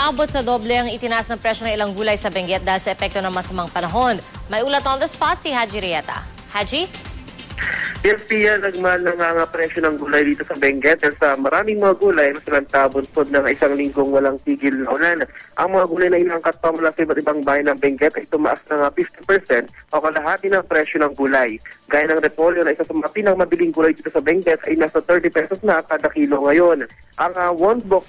Umaabot sa doble ang itinaas ng presyo ng ilang gulay sa Benguet dahil sa epekto ng masamang panahon. May ulat on the spot si Haji Rieta. Haji? Yes, Pia, nagmahal na nga presyo ng gulay dito sa Benguet sa maraming mga gulay na silang tabon po ng isang linggong walang tigil na ulan. Ang mga gulay na inangkat pa mula sa iba't ibang bayan ng Benguet ay tumaas na nga 50% o kalahati ng presyo ng gulay. Gaya ng repolyo na isa sa mga pinakmabiling gulay dito sa Benguet ay nasa 30 pesos na kada kilo ngayon. Ang wonbok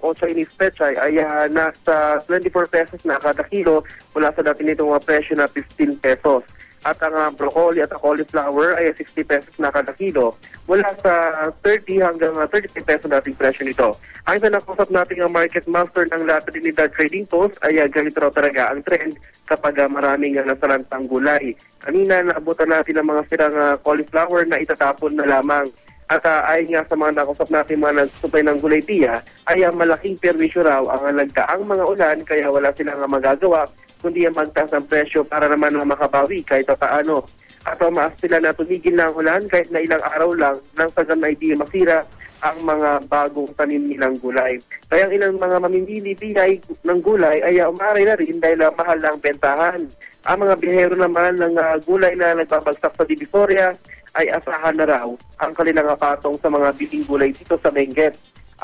o Chinese pechay ay nasa 24 pesos na kada kilo mula sa dati nitong presyo na 15 pesos. At ang broccoli at ang cauliflower ay 60 pesos na kada kilo mula sa 30 hanggang 35 pesos nating presyo nito. Ang nakusap natin ang market master ng La Trinidad Trading Post ay ganito raw talaga ang trend kapag maraming nasalantang gulay. Kanina naabutan natin ang mga sirang cauliflower na itatapon na lamang. At ayon nga sa mga nakusap natin mga nagsupply ng gulay tiya, ay malaking perwisyo raw ang nagdaang mga ulan kaya wala silang magagawa kundi ang magtaas ng presyo para naman makabawi kahit paano. At maas sila na tumigil na ang ulan kahit na ilang araw lang nang sa ganun ay di masira ang mga bagong tanim nilang gulay. Kaya ang ilang mga mamimili ng gulay ay umaray na rin dahil mahal ang bentahan. Ang mga bihero naman ng gulay na nagbabagsak sa Divisoria ay asahan na raw ang kanilang patong sa mga biling gulay dito sa Benguet.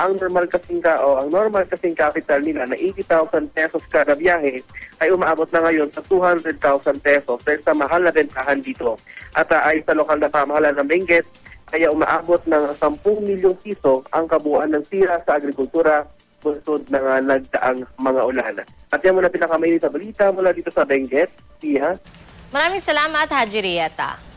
Ang normal kasing capital nila na 80,000 pesos kada biyahe ay umaabot na ngayon sa 200,000 pesos dahil sa mahal na bentahan dito. At ay sa lokal na pamahalaan ng Benguet ay umaabot ng 10 milyong piso ang kabuuan ng sira sa agrikultura bunsod ng nagdaang mga ulan. At yan muna pinakamainit sa balita mula dito sa Benguet. Pia. Maraming salamat, Haji Rieta.